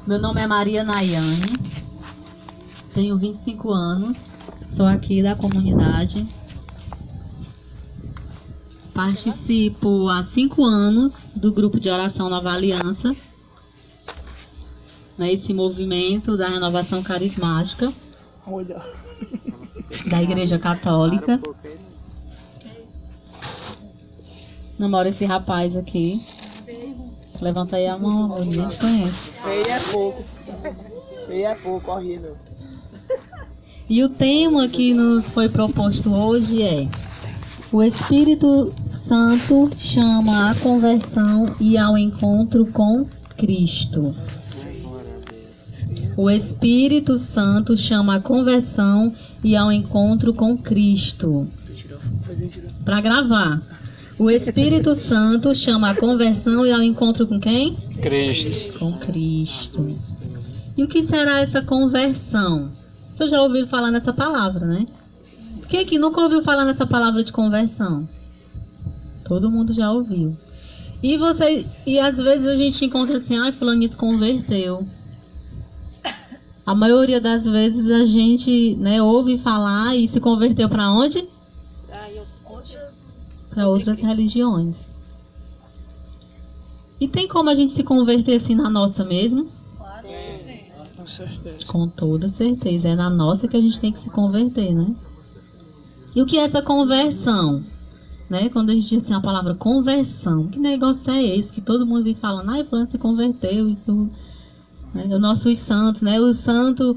Meu nome é Maria Nayane, tenho 25 anos, sou aqui da comunidade. Participo há 5 anos do grupo de oração Nova Aliança, esse movimento da renovação carismática da Igreja Católica. Namoro esse rapaz aqui. Levanta aí a mão, ninguém te conhece. Feio é pouco. Feio é pouco, horrível. E o tema que nos foi proposto hoje é: o Espírito Santo chama a conversão e ao encontro com Cristo. O Espírito Santo chama a conversão e ao encontro com Cristo. Para gravar. O Espírito Santo chama a conversão e ao encontro com quem? Cristo. Com Cristo. E o que será essa conversão? Você já ouviu falar nessa palavra, né? Quem aqui nunca ouviu falar nessa palavra de conversão? Todo mundo já ouviu. E às vezes a gente encontra assim, fulano se converteu. A maioria das vezes a gente, né, ouve falar e se converteu para onde? Para outras religiões. E tem como a gente se converter assim na nossa mesmo? Claro. Com certeza. Com toda certeza. É na nossa que a gente tem que se converter, né? E o que é essa conversão? Né? Quando a gente diz assim a palavra conversão, que negócio é esse? Que todo mundo vem falando, fulano se converteu e tudo. Né? Os nossos santos, né? O santo,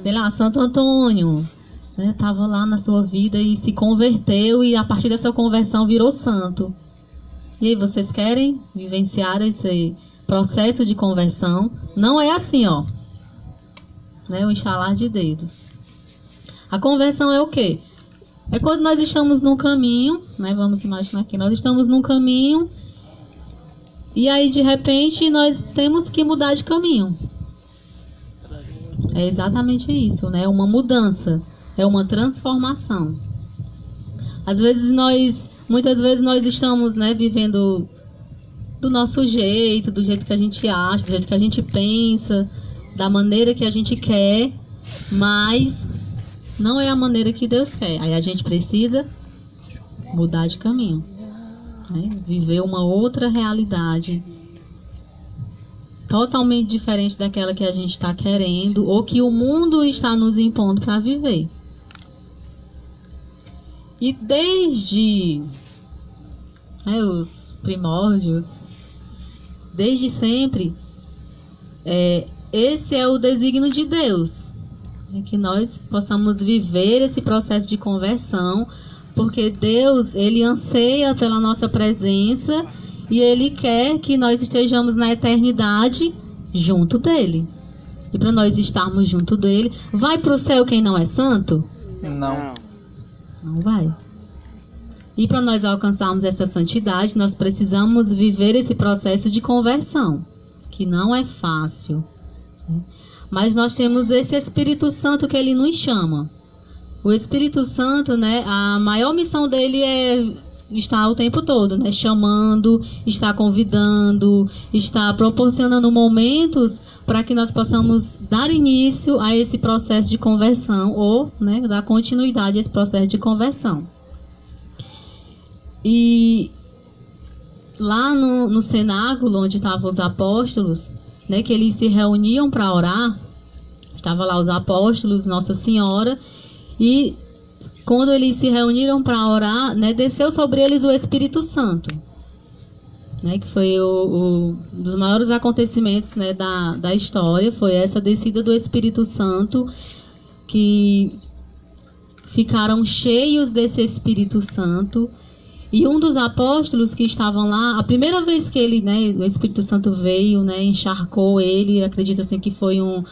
sei lá, Santo Antônio, né? Tava lá na sua vida e se converteu e a partir dessa conversão virou santo. E aí, vocês querem vivenciar esse processo de conversão? Não é assim, ó. Né? O instalar de dedos. A conversão é o quê? É quando nós estamos num caminho, né? Vamos imaginar que nós estamos num caminho e aí de repente nós temos que mudar de caminho. É exatamente isso, né? Uma mudança, é uma transformação. Muitas vezes nós estamos, né, vivendo do nosso jeito, do jeito que a gente acha, do jeito que a gente pensa, da maneira que a gente quer, mas não é a maneira que Deus quer. Aí a gente precisa mudar de caminho, né? Viver uma outra realidade totalmente diferente daquela que a gente está querendo ou que o mundo está nos impondo para viver. E desde os primórdios, desde sempre, esse é o desígnio de Deus. Que nós possamos viver esse processo de conversão, porque Deus, Ele anseia pela nossa presença e Ele quer que nós estejamos na eternidade junto dEle. E para nós estarmos junto dEle, vai para o céu quem não é santo? Não. Não vai. E para nós alcançarmos essa santidade, nós precisamos viver esse processo de conversão, que não é fácil, né? Mas nós temos esse Espírito Santo que Ele nos chama. O Espírito Santo, né, a maior missão dele é estar o tempo todo, né, chamando, estar convidando, estar proporcionando momentos para que nós possamos dar início a esse processo de conversão ou, né, dar continuidade a esse processo de conversão. E lá no cenáculo onde estavam os apóstolos, né, que eles se reuniam para orar, estavam lá os apóstolos, Nossa Senhora, e quando eles se reuniram para orar, né, desceu sobre eles o Espírito Santo, né, que foi um dos maiores acontecimentos, né, da história, foi essa descida do Espírito Santo, que ficaram cheios desse Espírito Santo. E um dos apóstolos que estavam lá, a primeira vez que ele, né, o Espírito Santo veio, né, encharcou ele, acredita assim que foi um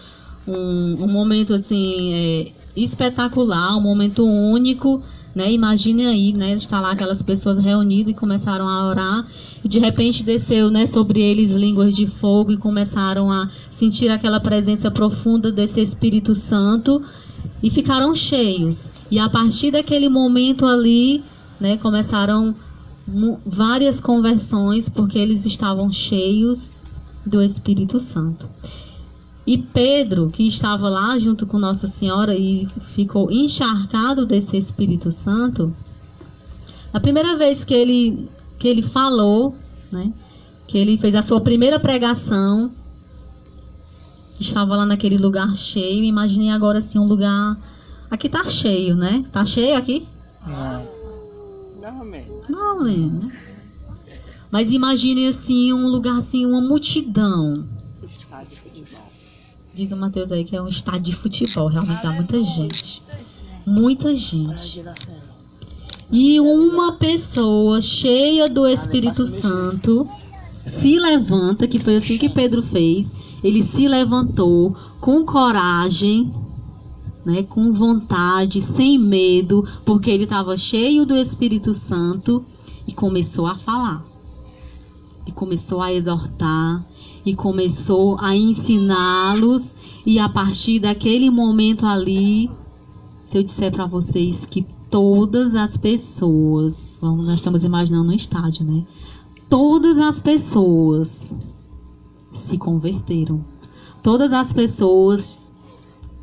momento assim espetacular, um momento único, né? Imagine aí, né, estar lá aquelas pessoas reunidas e começaram a orar e de repente desceu, né, sobre eles línguas de fogo e começaram a sentir aquela presença profunda desse Espírito Santo e ficaram cheios. E a partir daquele momento ali, né, começaram várias conversões, porque eles estavam cheios do Espírito Santo. E Pedro, que estava lá junto com Nossa Senhora e ficou encharcado desse Espírito Santo, a primeira vez que ele falou, né, que ele fez a sua primeira pregação, estava lá naquele lugar cheio. Imaginei agora assim um lugar... Aqui tá cheio, né? Tá cheio aqui? Não, né? Mas imagine assim um lugar assim, uma multidão. Estádio de futebol. Diz o Mateus aí que é um estádio de futebol. Realmente dá muita gente. Muita gente. E uma pessoa cheia do Espírito Santo se levanta, que foi assim que Pedro fez. Ele se levantou com coragem, né, com vontade, sem medo, porque ele estava cheio do Espírito Santo, e começou a falar. E começou a exortar, e começou a ensiná-los. E a partir daquele momento ali, se eu disser para vocês que todas as pessoas, nós estamos imaginando um estádio, né? Todas as pessoas se converteram. Todas as pessoas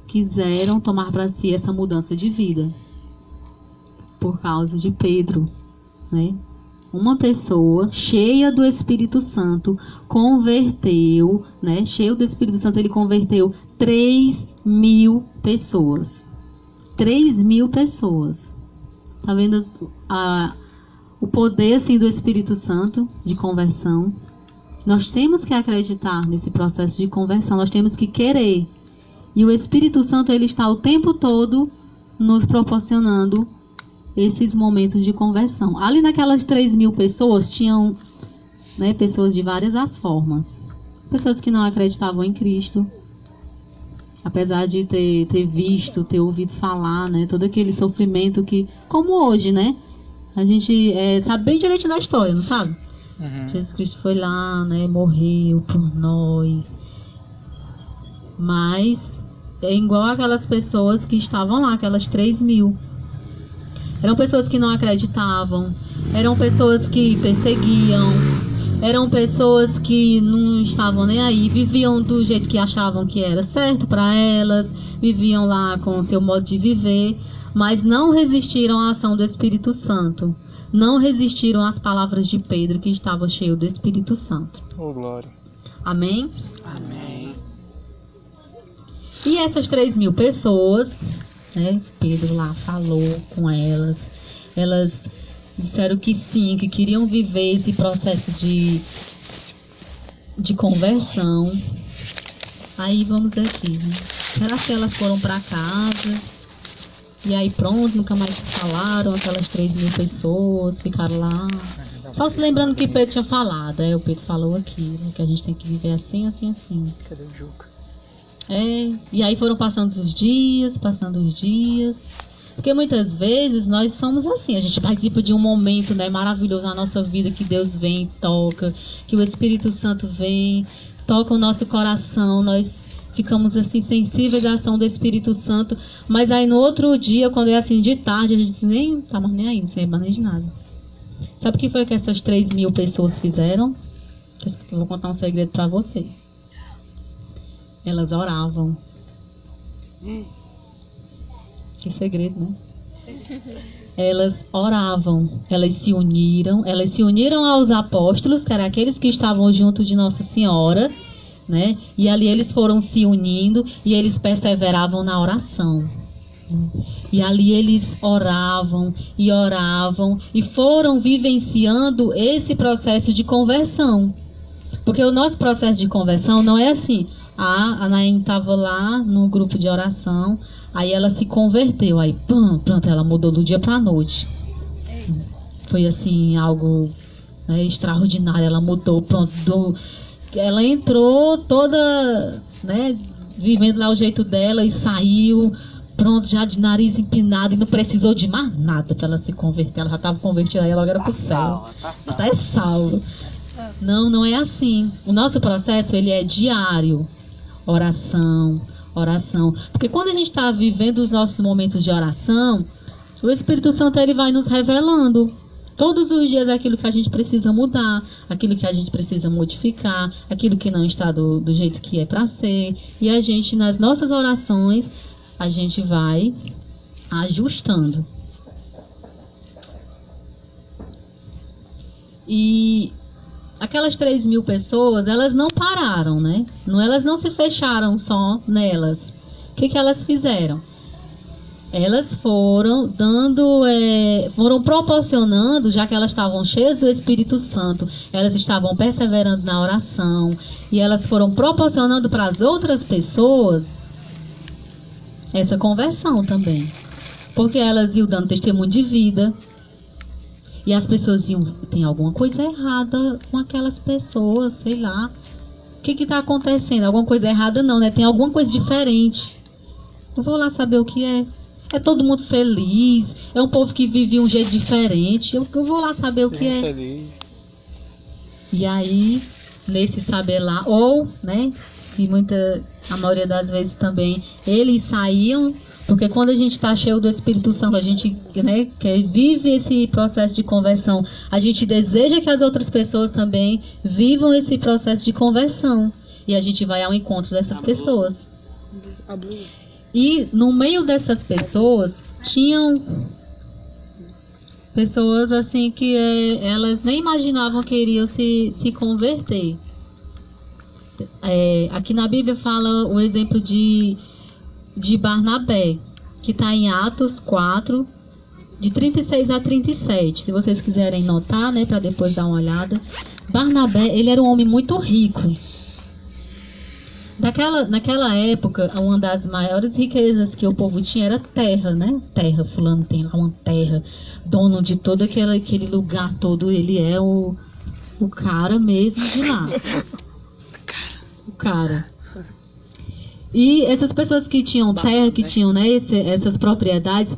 quiseram tomar para si essa mudança de vida por causa de Pedro, né? Uma pessoa cheia do Espírito Santo converteu, né? Cheio do Espírito Santo, ele converteu 3.000 pessoas. 3.000 pessoas. Tá vendo o poder assim do Espírito Santo de conversão? Nós temos que acreditar nesse processo de conversão, nós temos que querer. E o Espírito Santo, ele está o tempo todo nos proporcionando esses momentos de conversão. Ali naquelas 3.000 pessoas, tinham, né, pessoas de várias as formas. Pessoas que não acreditavam em Cristo, apesar de ter visto, ter ouvido falar, né, todo aquele sofrimento que, como hoje, né, a gente sabe bem direitinho da história, não sabe? Jesus Cristo foi lá, né, morreu por nós. Mas é igual aquelas pessoas que estavam lá, aquelas 3.000. Eram pessoas que não acreditavam, eram pessoas que perseguiam, eram pessoas que não estavam nem aí, viviam do jeito que achavam que era certo para elas, viviam lá com o seu modo de viver, mas não resistiram à ação do Espírito Santo. Não resistiram às palavras de Pedro, que estava cheio do Espírito Santo. Oh, glória. Amém? Amém. E essas 3.000 pessoas, né, Pedro lá falou com elas. Elas disseram que sim, que queriam viver esse processo de conversão. Aí vamos aqui, né? Será que elas foram para casa? E aí pronto, nunca mais falaram, aquelas 3.000 pessoas ficaram lá. Só se lembrando que Pedro tinha falado, o Pedro falou aqui, né, que a gente tem que viver assim, assim, assim. Cadê o Juca? E aí foram passando os dias. Porque muitas vezes nós somos assim, a gente participa de um momento, né, maravilhoso na nossa vida, que Deus vem e toca, que o Espírito Santo vem, toca o nosso coração, nós ficamos assim sensíveis à ação do Espírito Santo, mas aí no outro dia, quando é assim de tarde, a gente nem tá mais nem aí, não sei mais de nada. Sabe o que foi que essas 3.000 pessoas fizeram? Eu vou contar um segredo para vocês. Elas oravam. Que segredo, né? Elas oravam, elas se uniram aos apóstolos, que eram aqueles que estavam junto de Nossa Senhora, né? E ali eles foram se unindo e eles perseveravam na oração. E ali eles oravam e foram vivenciando esse processo de conversão. Porque o nosso processo de conversão não é assim. A Naine estava lá no grupo de oração, aí ela se converteu, aí pronto, ela mudou do dia para a noite. Foi assim, algo, né, extraordinário, ela mudou, pronto, ela entrou toda, né, vivendo lá o jeito dela e saiu, pronto, já de nariz empinado, e não precisou de mais nada para ela se converter, ela já estava convertida, aí ela agora pro céu. Tá é salvo. Não é assim. O nosso processo, ele é diário. Oração. Porque quando a gente está vivendo os nossos momentos de oração, o Espírito Santo, ele vai nos revelando Todos os dias aquilo que a gente precisa mudar, aquilo que a gente precisa modificar, aquilo que não está do jeito que é para ser. E a gente, nas nossas orações, a gente vai ajustando. E aquelas 3.000 pessoas, elas não pararam, né? Elas não se fecharam só nelas. O que elas fizeram? Elas foram foram proporcionando, já que elas estavam cheias do Espírito Santo, elas estavam perseverando na oração, e elas foram proporcionando para as outras pessoas essa conversão também. Porque elas iam dando testemunho de vida, e as pessoas iam, tem alguma coisa errada com aquelas pessoas, sei lá. O que está acontecendo? Alguma coisa errada não, né? Tem alguma coisa diferente. Eu vou lá saber o que é. É todo mundo feliz, é um povo que vive um jeito diferente. Eu vou lá saber o que é. Feliz. E aí, nesse saber lá, ou, né, que a maioria das vezes também, eles saíam, porque quando a gente está cheio do Espírito Santo, a gente, né, vive esse processo de conversão, a gente deseja que as outras pessoas também vivam esse processo de conversão. E a gente vai ao encontro dessas pessoas. E no meio dessas pessoas, tinham pessoas assim que elas nem imaginavam que iriam se converter. Aqui na Bíblia fala o exemplo de Barnabé, que está em Atos 4, de 36 a 37. Se vocês quiserem notar, né, para depois dar uma olhada. Barnabé, ele era um homem muito rico. Naquela época, uma das maiores riquezas que o povo tinha era terra, né? Terra, fulano tem lá uma terra, dono de todo aquele lugar todo, ele é o cara mesmo de lá. O cara. E essas pessoas que tinham terra, que tinham, né, essas propriedades,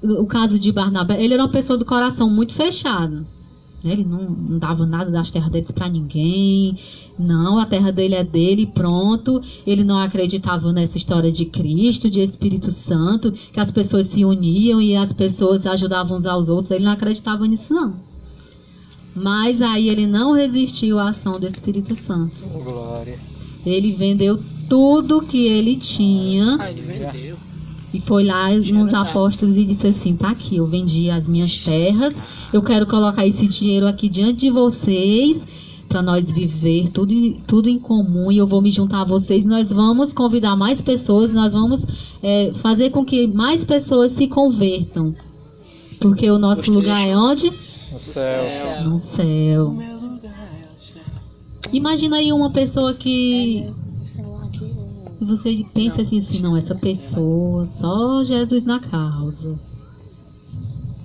o caso de Barnabé, ele era uma pessoa do coração muito fechado. Ele não dava nada das terras deles para ninguém. Não, a terra dele é dele, pronto. Ele não acreditava nessa história de Cristo, de Espírito Santo, que as pessoas se uniam e as pessoas ajudavam uns aos outros. Ele não acreditava nisso, não. Mas aí ele não resistiu à ação do Espírito Santo. Oh, glória. Ele vendeu tudo que ele tinha. Ele vendeu. E foi lá nos apóstolos e disse assim: tá aqui, eu vendi as minhas terras, eu quero colocar esse dinheiro aqui diante de vocês, para nós viver tudo em comum, e eu vou me juntar a vocês, nós vamos convidar mais pessoas, nós vamos fazer com que mais pessoas se convertam. Porque o nosso lugar é onde? No céu. No céu. Imagina aí uma pessoa que... E você pensa assim, não, essa pessoa, só Jesus na causa.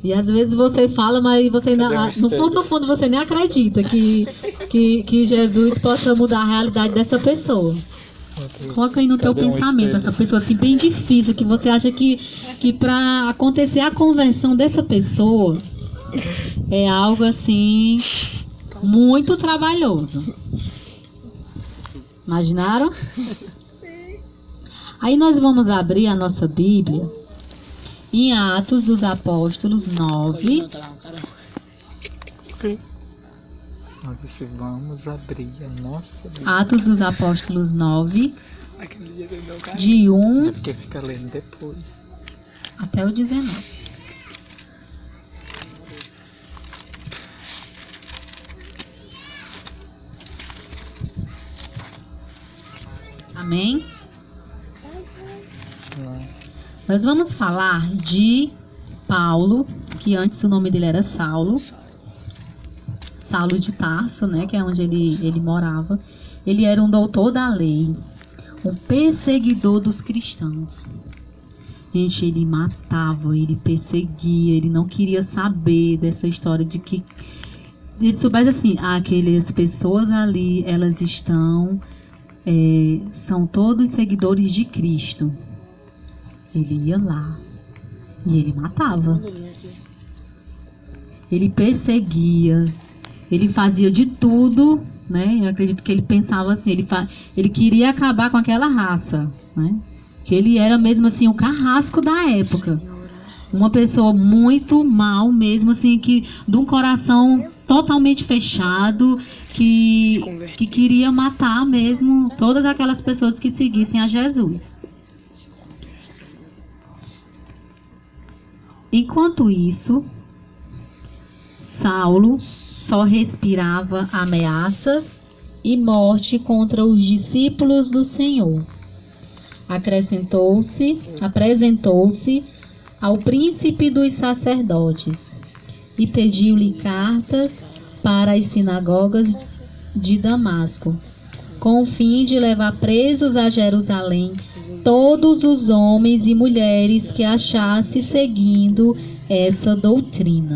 E às vezes você fala, mas você no fundo você nem acredita que Jesus possa mudar a realidade dessa pessoa. Coloca aí no teu pensamento, essa pessoa assim bem difícil, que você acha que para acontecer a conversão dessa pessoa é algo assim muito trabalhoso. Imaginaram? Aí nós vamos abrir a nossa Bíblia em Atos dos Apóstolos 9. Nós vamos abrir a nossa Bíblia. Atos dos Apóstolos 9, de 1 É porque fica lendo depois. até o 19. Amém? Nós vamos falar de Paulo, que antes o nome dele era Saulo. Saulo de Tarso, né, que é onde ele morava. Ele era um doutor da lei, um perseguidor dos cristãos. Gente, ele matava, ele perseguia, ele não queria saber dessa história de que... Ele soubesse assim, aquelas pessoas ali, elas são todos seguidores de Cristo. Ele ia lá e ele matava. Ele perseguia, ele fazia de tudo, né? Eu acredito que ele pensava assim, ele queria acabar com aquela raça, né? Que ele era mesmo assim o carrasco da época. Uma pessoa muito mal mesmo, assim, que de um coração totalmente fechado, que queria matar mesmo todas aquelas pessoas que seguissem a Jesus. Enquanto isso, Saulo só respirava ameaças e morte contra os discípulos do Senhor. Apresentou-se ao príncipe dos sacerdotes e pediu-lhe cartas para as sinagogas de Damasco, com o fim de levar presos a Jerusalém todos os homens e mulheres que achasse seguindo essa doutrina.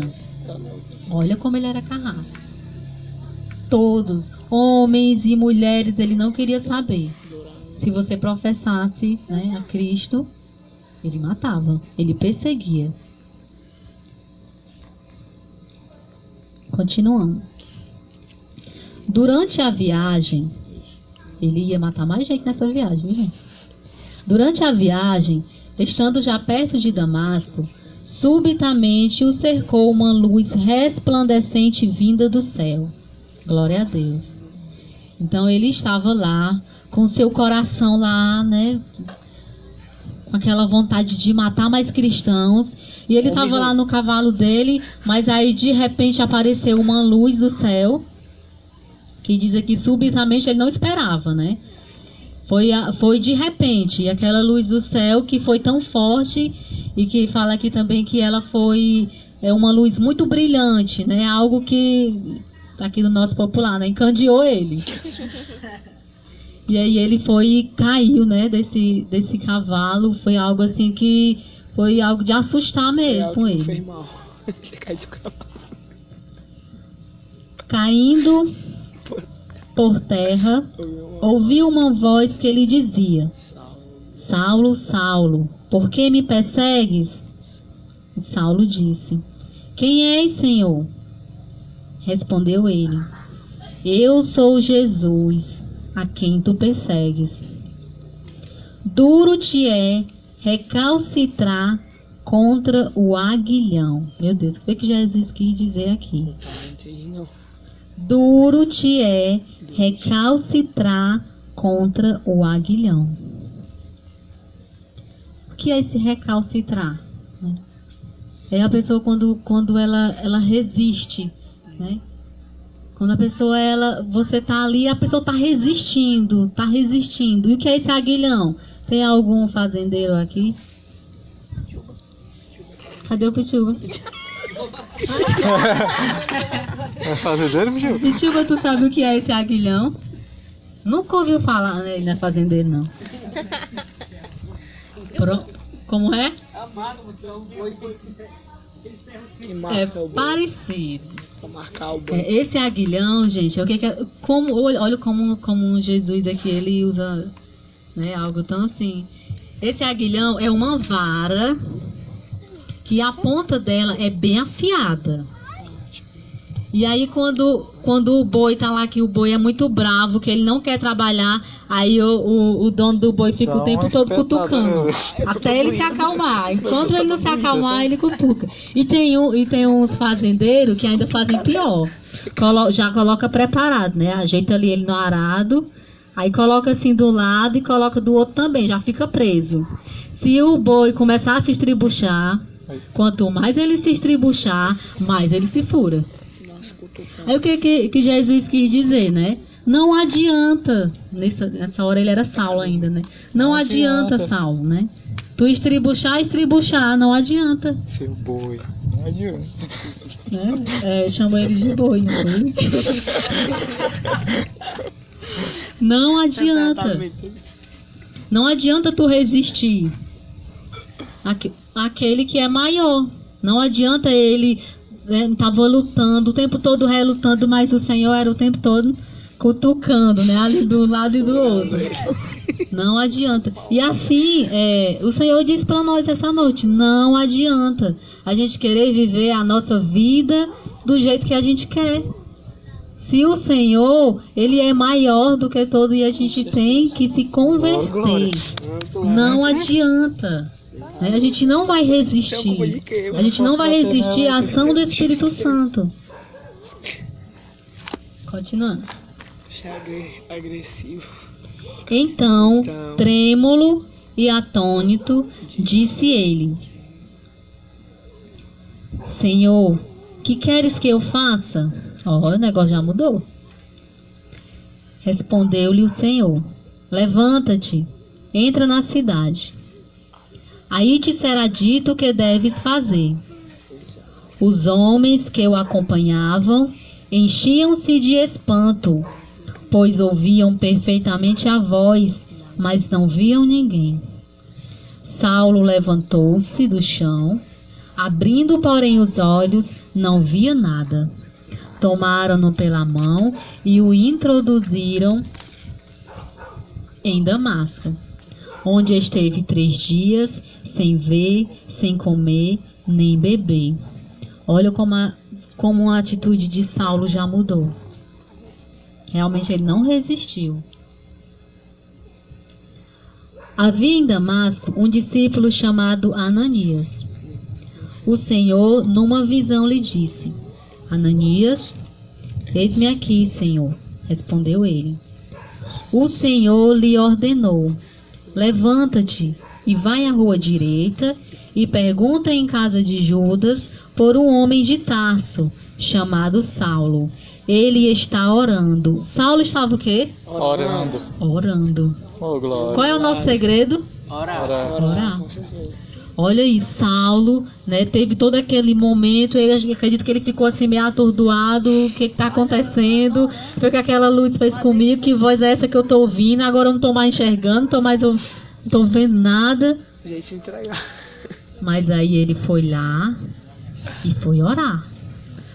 Olha como ele era carrasco. Todos, homens e mulheres, ele não queria saber. Se você professasse, né, a Cristo, ele matava, ele perseguia. Continuando. Durante a viagem, ele ia matar mais gente nessa viagem, viu, gente? Durante a viagem, estando já perto de Damasco, subitamente o cercou uma luz resplandecente vinda do céu. Glória a Deus. Então ele estava lá, com seu coração lá, né, com aquela vontade de matar mais cristãos. E ele estava lá no cavalo dele, mas aí de repente apareceu uma luz do céu, que diz aqui subitamente, ele não esperava, né? Foi de repente, e aquela luz do céu que foi tão forte, e que fala aqui também que ela foi uma luz muito brilhante, né? Algo que, aqui no nosso popular, né, encandeou ele. E aí ele foi e caiu, né, desse cavalo. Foi algo assim que foi algo de assustar mesmo com ele. Fez mal. Ele caiu do cavalo. Caindo por terra, ouviu uma voz que lhe dizia: Saulo, Saulo, por que me persegues? E Saulo disse: Quem és, Senhor? Respondeu ele: Eu sou Jesus, a quem tu persegues. Duro te é recalcitrar contra o aguilhão. Meu Deus, o que foi que Jesus quis dizer aqui? Duro te é recalcitrar contra o aguilhão. O que é esse recalcitrar? É a pessoa quando ela resiste, né? Quando a pessoa, você tá ali, a pessoa tá resistindo. E o que é esse aguilhão? Tem algum fazendeiro aqui? Cadê o Pichuba? É fazendeiro, Pichuba? Pichuba, tu sabe o que é esse aguilhão? Nunca ouviu falar, né? Ele não é fazendeiro, não. Como é? É parecido. Esse aguilhão, gente, o que é? Olha como Jesus aqui, ele usa, né, algo tão assim. Esse aguilhão é uma vara que a ponta dela é bem afiada. E aí quando o boi tá lá, que o boi é muito bravo, que ele não quer trabalhar, aí o dono do boi fica o tempo todo cutucando, até ele se acalmar. Enquanto ele não se acalmar, ele cutuca. E tem uns fazendeiros que ainda fazem pior. Já coloca preparado, né? Ajeita ali ele no arado, aí coloca assim do lado e coloca do outro também, já fica preso. Se o boi começar a se estribuchar, quanto mais ele se estribuchar, mais ele se fura. Aí o que Jesus quis dizer, né? Não adianta, nessa hora ele era Saulo ainda, né? Não adianta, Saulo, né? Tu estribuchar, não adianta. Seu boi, não adianta. Né? Chama ele de boi, não foi? Não adianta. Não adianta tu resistir àquele que é maior. Não adianta ele... Estava lutando, o tempo todo relutando, mas o Senhor era o tempo todo cutucando, né? Ali do lado e do outro. Não adianta. E assim, o Senhor disse para nós essa noite: não adianta a gente querer viver a nossa vida do jeito que a gente quer. Se o Senhor, Ele é maior do que todo, e a gente tem que se converter. Não adianta. A gente não vai resistir. A gente não vai resistir à ação do Espírito Santo. Continuando. Agressivo. Então, trêmulo e atônito, disse ele: Senhor, que queres que eu faça? Ó, o negócio já mudou. Respondeu-lhe o Senhor: Levanta-te, entra na cidade. Aí te será dito o que deves fazer. Os homens que o acompanhavam enchiam-se de espanto, pois ouviam perfeitamente a voz, mas não viam ninguém. Saulo levantou-se do chão, abrindo, porém, os olhos, não via nada. Tomaram-no pela mão e o introduziram em Damasco, onde esteve 3 dias, sem ver, sem comer, nem beber. Olha como a atitude de Saulo já mudou. Realmente ele não resistiu. Havia em Damasco um discípulo chamado Ananias. O Senhor, numa visão, lhe disse: Ananias, eis-me aqui, Senhor. Respondeu ele. O Senhor lhe ordenou: Levanta-te e vai à rua direita e pergunta em casa de Judas por um homem de Tarso, chamado Saulo. Ele está orando. Saulo estava o quê? Orando. Orando. Oh, glória. Qual é o nosso segredo? Orar. Orar. Olha aí, Saulo, né, teve todo aquele momento, eu acredito que ele ficou assim meio atordoado, o que está acontecendo, foi que aquela luz fez comigo, que voz é essa que eu estou ouvindo, agora eu não estou mais enxergando, não estou vendo nada. Já se entregar. Mas aí ele foi lá e foi orar,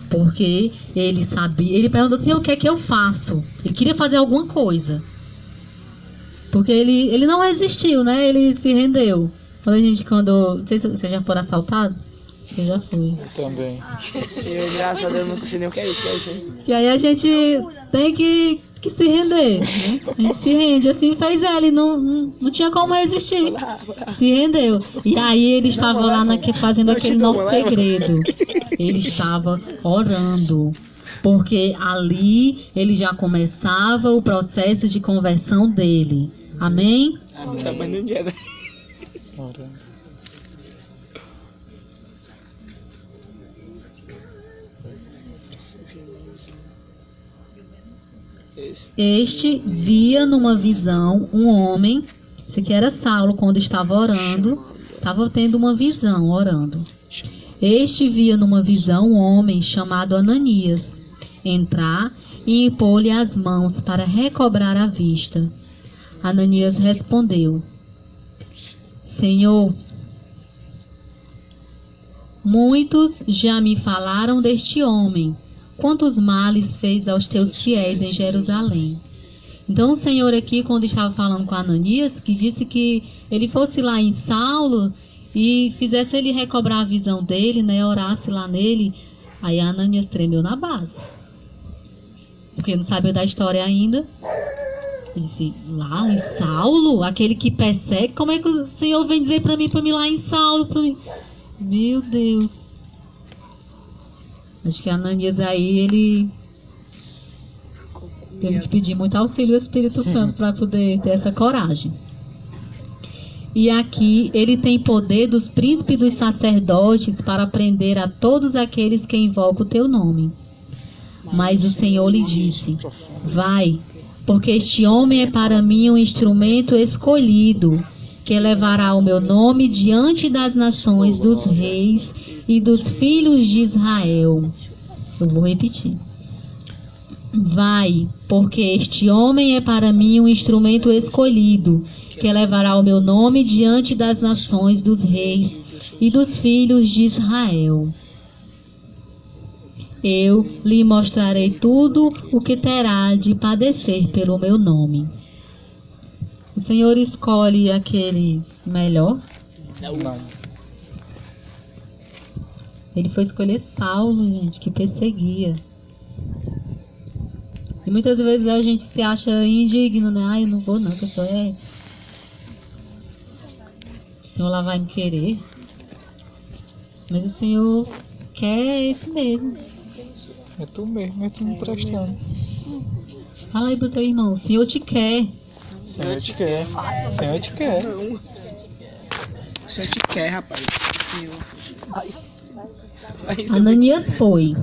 porque ele sabia, ele perguntou assim, o que é que eu faço? Ele queria fazer alguma coisa, porque ele não resistiu, né, ele se rendeu. Olha, gente, não sei se você já foram assaltado. Eu já fui. Também. Eu, graças a Deus, não sei nem o que é isso, hein? E aí a gente tem que se render, né? A gente se rende, assim fez ele, não tinha como resistir. Se rendeu. E aí ele estava lá fazendo aquele nosso segredo. Ele estava orando. Porque ali ele já começava o processo de conversão dele. Amém? Orando. Este via numa visão um homem, esse aqui era Saulo quando estava orando, estava tendo uma visão orando. Este via numa visão um homem chamado Ananias entrar e impor-lhe as mãos para recobrar a vista. Ananias respondeu: Senhor, muitos já me falaram deste homem, quantos males fez aos teus fiéis em Jerusalém. Então o Senhor aqui, quando estava falando com Ananias, que disse que ele fosse lá em Saulo e fizesse ele recobrar a visão dele, né, orasse lá nele. Aí Ananias tremeu na base, porque não sabia da história ainda. Ele disse, lá em Saulo, aquele que persegue, como é que o Senhor vem dizer para mim ir lá em Saulo, para mim? Meu Deus. Acho que Ananias aí, ele teve que pedir muito auxílio ao Espírito Santo para poder ter essa coragem. E aqui ele tem poder dos príncipes e dos sacerdotes para prender a todos aqueles que invocam o teu nome. Mas o Senhor lhe disse, vai, porque este homem é para mim um instrumento escolhido, que levará o meu nome diante das nações, dos reis e dos filhos de Israel. Eu vou repetir. Vai, porque este homem é para mim um instrumento escolhido, que levará o meu nome diante das nações, dos reis e dos filhos de Israel. Eu lhe mostrarei tudo o que terá de padecer pelo meu nome. O Senhor escolhe aquele melhor? Não. Ele foi escolher Saulo, gente, que perseguia. E muitas vezes a gente se acha indigno, né? Ai, eu não vou não, que eu sou Senhor lá vai me querer. Mas o Senhor quer esse mesmo. É tu mesmo, é tu me prestando. Fala aí pro teu irmão, o Senhor te quer. O Senhor te quer. O Senhor te quer. O Senhor te quer, rapaz. Senhor. Ananias foi,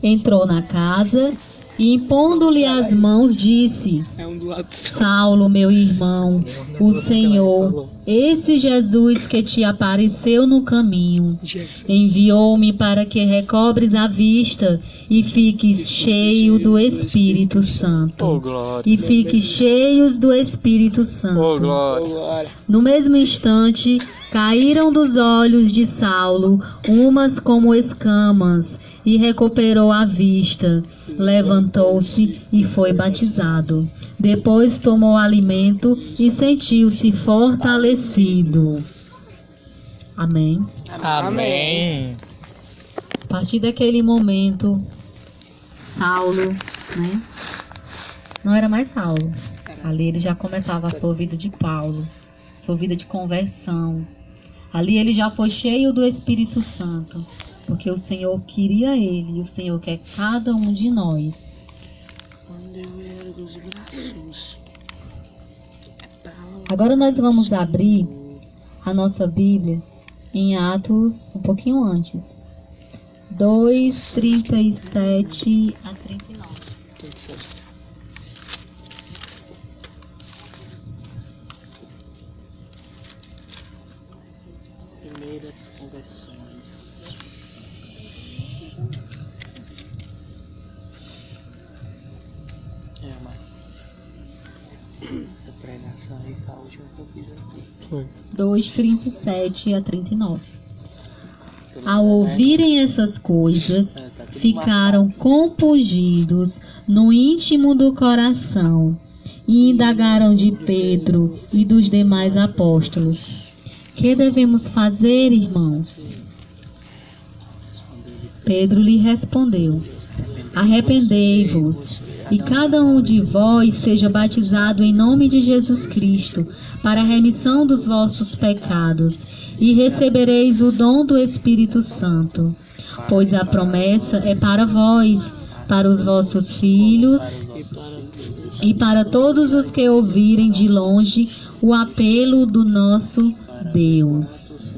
entrou na casa e, impondo-lhe as mãos, disse: É um do lado do céu. Saulo, meu irmão, o Senhor, esse Jesus que te apareceu no caminho, enviou-me para que recobres a vista e fiques cheio do Espírito Oh, Santo. glória. E fiques cheios do Espírito Oh, Santo. glória. Glória. No mesmo instante, caíram dos olhos de Saulo umas como escamas, e recuperou a vista. Levantou-se e foi batizado. Depois tomou alimento e sentiu-se fortalecido. Amém. Amém. A partir daquele momento, Saulo, né? Não era mais Saulo. Ali ele já começava a sua vida de Paulo, sua vida de conversão. Ali ele já foi cheio do Espírito Santo, porque o Senhor queria ele e o Senhor quer cada um de nós. Agora nós vamos abrir a nossa Bíblia em Atos, um pouquinho antes. 2:37 a 39. Tudo certo. Primeiras conversões. Mas a pregação aí foi a última que eu fiz aqui. Foi. 2:37 a 39. Ao ouvirem essas coisas, ficaram compungidos no íntimo do coração e indagaram de Pedro e dos demais apóstolos: que devemos fazer, irmãos? Pedro lhe respondeu: arrependei-vos, e cada um de vós seja batizado em nome de Jesus Cristo, para a remissão dos vossos pecados, e recebereis o dom do Espírito Santo. Pois a promessa é para vós, para os vossos filhos, e para todos os que ouvirem de longe o apelo do nosso Deus.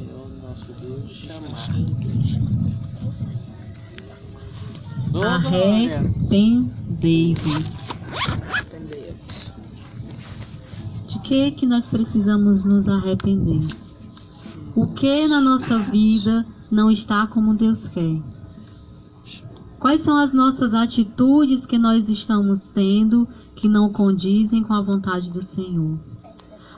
Arrependei-vos. De que nós precisamos nos arrepender? O que na nossa vida não está como Deus quer? Quais são as nossas atitudes que nós estamos tendo que não condizem com a vontade do Senhor?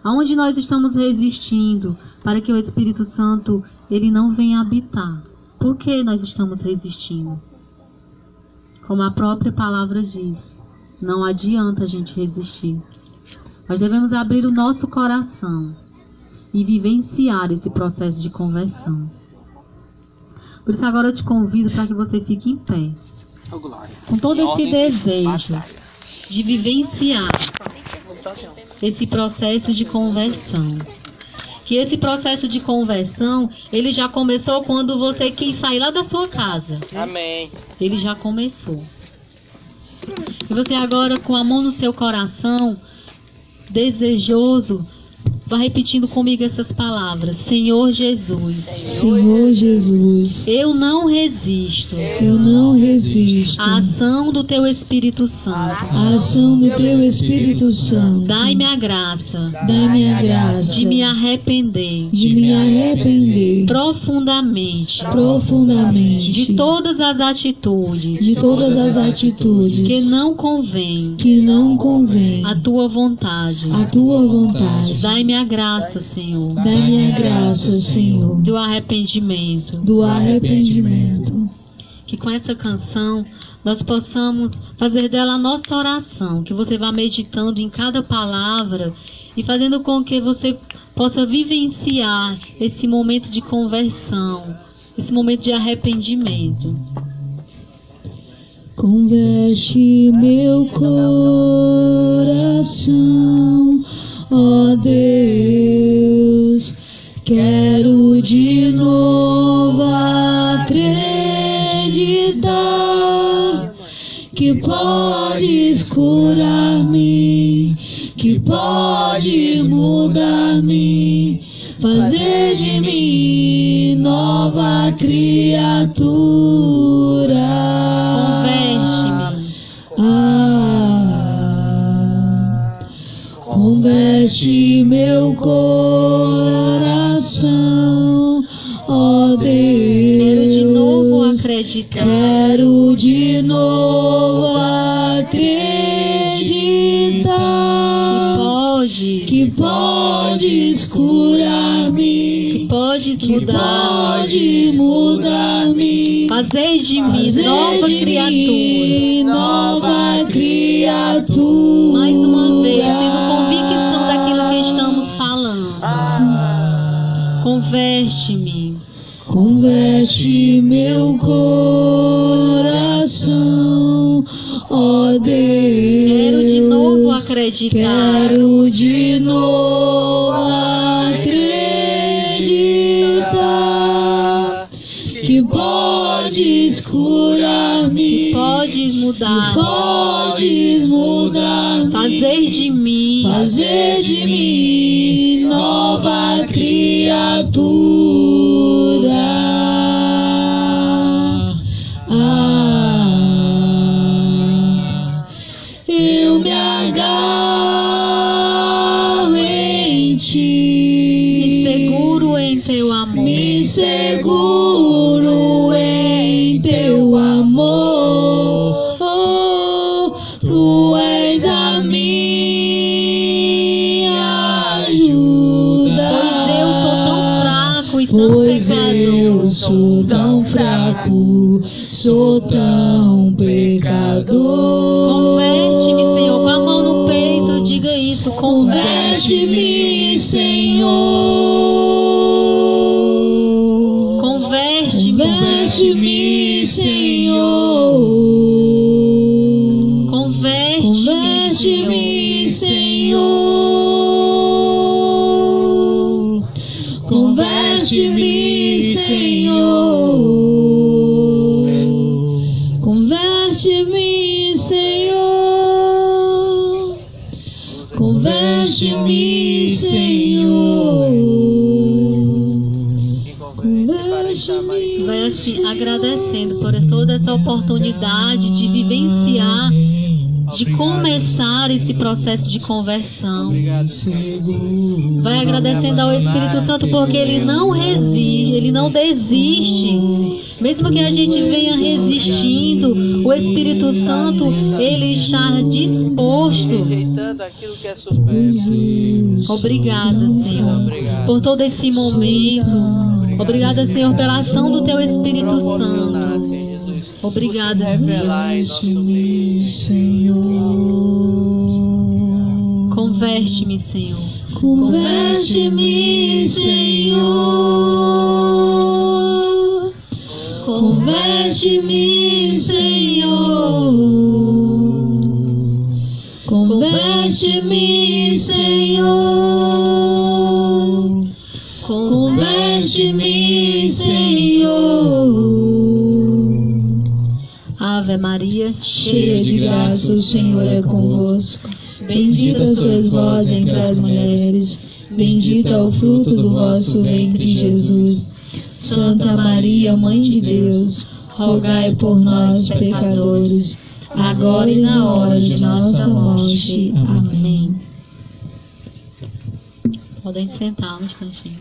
Aonde nós estamos resistindo para que o Espírito Santo ele não venha habitar? Por que nós estamos resistindo? Como a própria palavra diz, não adianta a gente resistir. Nós devemos abrir o nosso coração e vivenciar esse processo de conversão. Por isso agora eu te convido para que você fique em pé, com todo esse desejo de vivenciar esse processo de conversão. Que esse processo de conversão, ele já começou quando você quis sair lá da sua casa. Amém. Ele já começou. E você agora, com a mão no seu coração, desejoso, vai repetindo comigo essas palavras: Senhor Jesus, Senhor Jesus, eu não resisto eu não resisto à ação do Teu Espírito Santo. à ação do Teu Espírito Santo. Dai-me a graça Dai-me a graça de me arrepender de me arrepender profundamente profundamente de todas as atitudes de todas as atitudes que não convêm que não convém à Tua vontade. à Tua vontade. Dai-me a graça, Senhor, Dai-me a graça, Senhor, do arrependimento. do arrependimento. Que com essa canção nós possamos fazer dela a nossa oração, que você vá meditando em cada palavra e fazendo com que você possa vivenciar esse momento de conversão, esse momento de arrependimento. Converte meu coração, ó Deus, Quero de novo acreditar que podes curar-me, que podes mudar-me, fazer de mim nova criatura. Converte meu coração, ó Deus. Quero de novo acreditar. Quero de novo acreditar que podes curar-me, que podes que podes mudar-me, fazer de mim nova criatura. Mais uma vez, tendo convicção daquilo que estamos falando. Converte meu coração, ó Deus. Quero de novo acreditar. Quero de novo acreditar que podes curar-me, que podes mudar, fazer de mim nova criatura. Eu me agarro em ti, me seguro em teu amor, me seguro em teu amor. Oh, tu és a minha ajuda. Pois eu sou tão fraco, sou tão pecador. Converte-me, Senhor, com a mão no peito, diga isso. Converte-me, Senhor. Converte-me, Senhor. Converte-me, Senhor. Converte-me, Senhor. Converte-me, Senhor. Converte-me, Senhor. Converte-me. Vai assim, agradecendo por toda essa oportunidade de vivenciar, de começar esse processo de conversão. Vai agradecendo ao Espírito Santo porque ele não resiste, ele não desiste. Mesmo que a gente venha resistindo, o Espírito Santo, ele está disposto. Obrigada, Senhor, por todo esse momento. Obrigada, Senhor, pela ação do teu Espírito Santo. Obrigada, Senhor. Converte-me, Senhor. Converte-me, Senhor. Converte-me, Senhor. Converte-me, Senhor. Converte-me, Senhor. Ave Maria, cheia de graça, o Senhor é convosco. Bendita sois vós entre as mulheres, bendito é o fruto do vosso ventre, Jesus. Santa Maria, Mãe de Deus, rogai por nós, pecadores, agora e na hora de nossa morte. Amém. Podem sentar um instantinho.